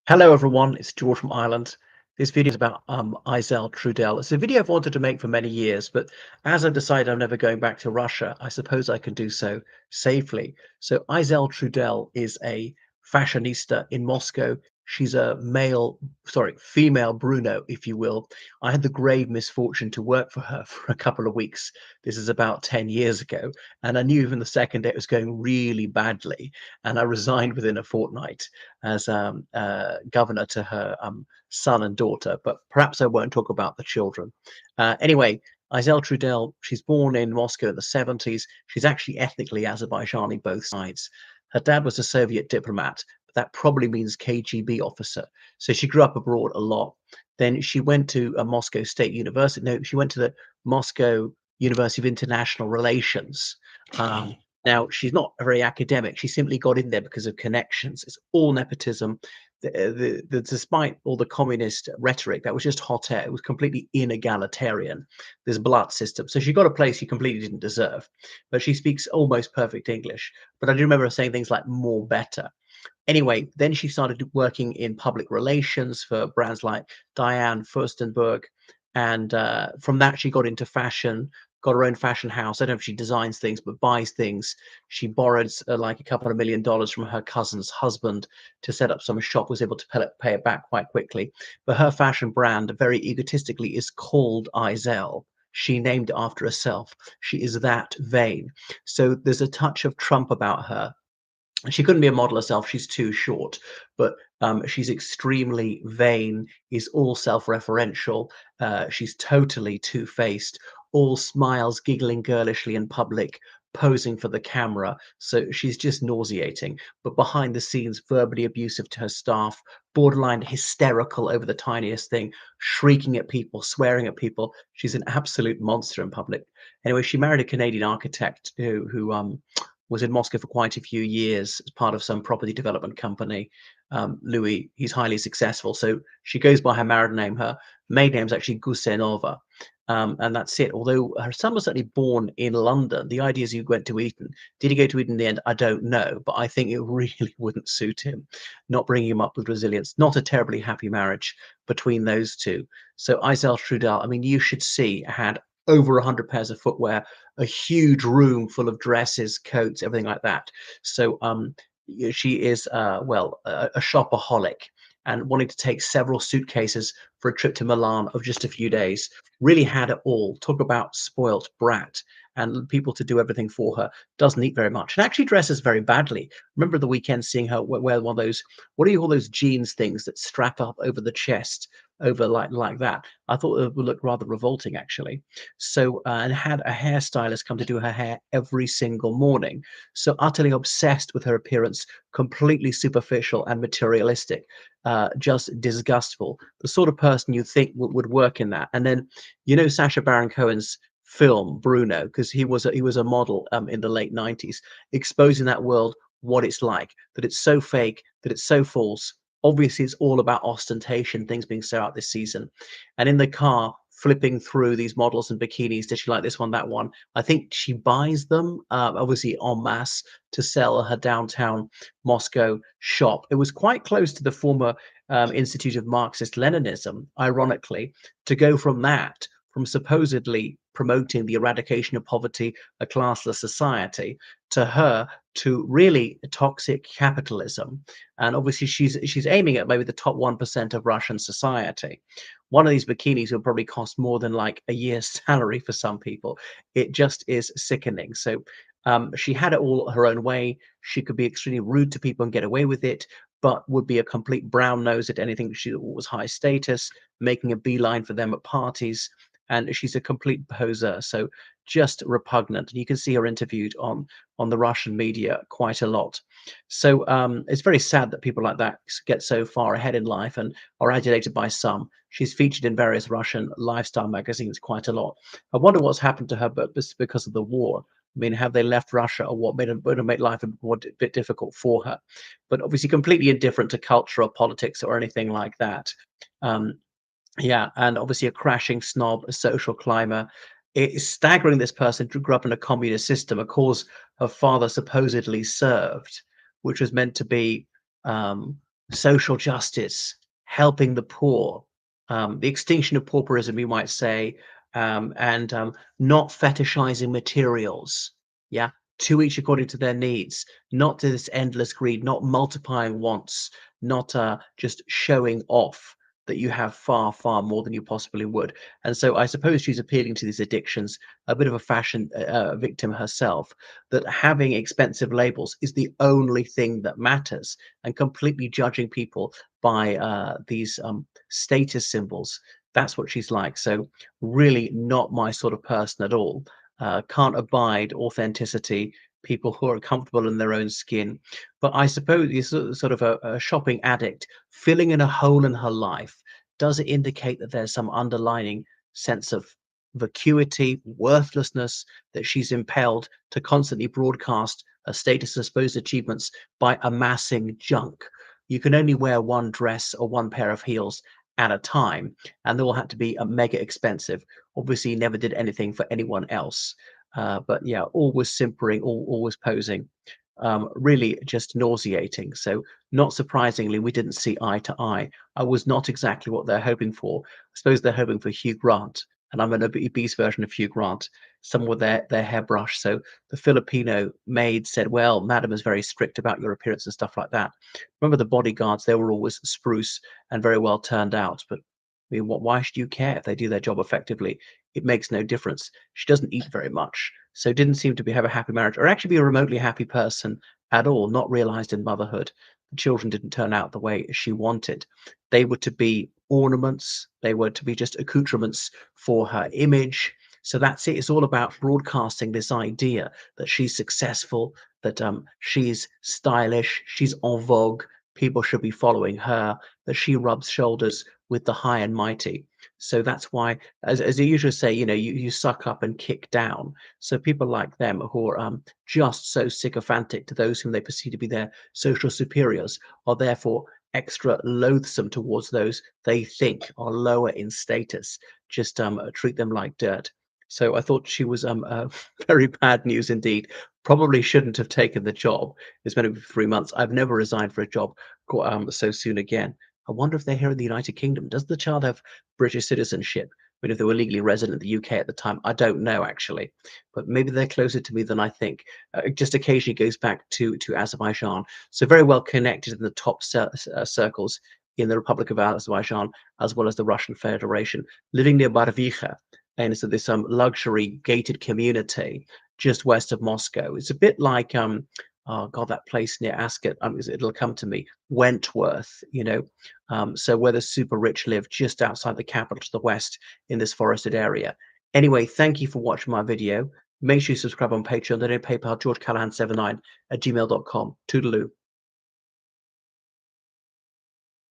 Hello everyone, it's George from Ireland. This video is about Aizel Trudel. It's a video I've wanted to make for many years, but as I've decided I'm never going back to Russia, I suppose I can do so safely. So Aizel Trudel is a fashionista in Moscow. She's a female Bruno, if you will. I had the grave misfortune to work for her for a couple of weeks. This is about 10 years ago, and I knew even the second day it was going really badly, and I resigned within a fortnight as governor to her son and daughter, but perhaps I won't talk about the children. Anyway, Aizel Trudel, she's born in Moscow in the 70s. She's actually ethnically Azerbaijani, both sides. Her dad was a Soviet diplomat, but that probably means KGB officer. So she grew up abroad a lot. Then she went to a Moscow State University. No, she went to the Moscow University of International Relations. Um, Now, she's not very academic. She simply got in there because of connections. It's all nepotism. Despite all the communist rhetoric, that was just hot air. It was completely inegalitarian, this blood system. So she got a place she completely didn't deserve. But she speaks almost perfect English. But I do remember her saying things like more better. Anyway, then she started working in public relations for brands like Diane Furstenberg. And from that, she got into fashion, got her own fashion house. I don't know if she designs things, but buys things. She borrowed like a couple of $1 million from her cousin's husband to set up some shop, was able to pay it back quite quickly. But her fashion brand, very egotistically, is called Aizel. She named it after herself. She is that vain. So there's a touch of Trump about her. She couldn't be a model herself, she's too short, but she's extremely vain, is all self-referential, she's totally two-faced, all smiles, giggling girlishly in public, posing for the camera. So she's just nauseating, but behind the scenes, verbally abusive to her staff, borderline hysterical over the tiniest thing, shrieking at people, swearing at people. She's an absolute monster in public. Anyway, she married a Canadian architect who was in Moscow for quite a few years as part of some property development company. Louis, he's highly successful. So she goes by her married name. Her maiden name is actually Gusenova. And that's it. Although her son was certainly born in London, the idea is he went to Eton. Did he go to Eton in the end? I don't know. But I think it really wouldn't suit him, not bringing him up with resilience. Not a terribly happy marriage between those two. So Aizel Trudel, I mean, you should see, had over 100 pairs of footwear, a huge room full of dresses, coats, everything like that. So she is a shopaholic and wanting to take several suitcases for a trip to Milan of just a few days. Really had it all. Talk about spoilt brat and people to do everything for her. Doesn't eat very much and actually dresses very badly. Remember the weekend seeing her wear one of those, what do you call those jeans things that strap up over the chest, over like that? I thought it would look rather revolting actually. So and had a hairstylist come to do her hair every single morning. So utterly obsessed with her appearance, completely superficial and materialistic, just disgustful. The sort of person you think would work in that. And then, you know, Sacha Baron Cohen's film Bruno, because he was a model in the late 90s, exposing that world, what it's like, that it's so fake, that it's so false. Obviously, it's all about ostentation, things being so out this season. And in the car, flipping through these models and bikinis. Did she like this one, that one? I think she buys them, obviously en masse, to sell her downtown Moscow shop. It was quite close to the former Institute of Marxist Leninism, ironically, to go from that, from supposedly promoting the eradication of poverty, a classless society, to her to really toxic capitalism. And obviously she's aiming at maybe the top 1% of Russian society. One of these bikinis will probably cost more than like a year's salary for some people. It just is sickening. So she had it all her own way. She could be extremely rude to people and get away with it, but would be a complete brown nose at anything she was high status, making a beeline for them at parties. And she's a complete poser, so just repugnant. And you can see her interviewed on the Russian media quite a lot. So it's very sad that people like that get so far ahead in life and are adulated by some. She's featured in various Russian lifestyle magazines quite a lot. I wonder what's happened to her, but because of the war. I mean, have they left Russia, or what made her make life a bit difficult for her? But obviously, completely indifferent to culture or politics or anything like that. Um, yeah, and obviously a crashing snob, a social climber. It is staggering this person grew up in a communist system, a cause her father supposedly served, which was meant to be social justice, helping the poor, the extinction of pauperism, you might say, and not fetishizing materials. Yeah, to each according to their needs, not to this endless greed, not multiplying wants, not just showing off that you have far, far more than you possibly would. And so I suppose she's appealing to these addictions, a bit of a fashion victim herself, that having expensive labels is the only thing that matters, and completely judging people by these status symbols. That's what she's like. So really not my sort of person at all. Can't abide authenticity, people who are comfortable in their own skin. But I suppose you're sort of a shopping addict filling in a hole in her life. Does it indicate that there's some underlying sense of vacuity, worthlessness, that she's impelled to constantly broadcast her status and supposed achievements by amassing junk? You can only wear one dress or one pair of heels at a time, and they all had to be mega expensive. Obviously, he never did anything for anyone else. But yeah, always simpering, always posing. Really just nauseating. So, not surprisingly, we didn't see eye to eye. I was not exactly what they're hoping for. I suppose they're hoping for Hugh Grant, and I'm an obese version of Hugh Grant, someone with their hairbrush. So the Filipino maid said, "Well, madam is very strict about your appearance and stuff like that." Remember the bodyguards? They were always spruce and very well turned out. But I mean, why should you care if they do their job effectively? It makes no difference. She doesn't eat very much, so didn't seem to have a happy marriage, or actually be a remotely happy person at all. Not realized in motherhood. The children didn't turn out the way she wanted. They were to be ornaments. They were to be just accoutrements for her image. So that's it. It's all about broadcasting this idea that she's successful, that she's stylish, she's en vogue. People should be following her, that she rubs shoulders with the high and mighty. So that's why, as they usually say, you suck up and kick down. So people like them who are just so sycophantic to those whom they perceive to be their social superiors are therefore extra loathsome towards those they think are lower in status. Just treat them like dirt. So I thought she was very bad news indeed. Probably shouldn't have taken the job. It's been over 3 months. I've never resigned for a job so soon again. I wonder if they're here in the United Kingdom. Does the child have British citizenship? I mean, if they were legally resident in the UK at the time, I don't know actually, but maybe they're closer to me than I think. Just occasionally goes back to Azerbaijan, so very well connected in the top circles in the Republic of Azerbaijan as well as the Russian Federation. Living near Barvikha, and it's this luxury gated community just west of Moscow. It's a bit like oh god, that place near Ascot. It'll come to me. Wentworth, so where the super rich live, just outside the capital to the west in this forested area. Anyway, thank you for watching my video. Make sure you subscribe on Patreon. Donate PayPal, georgecallahan79 at gmail.com. Toodaloo.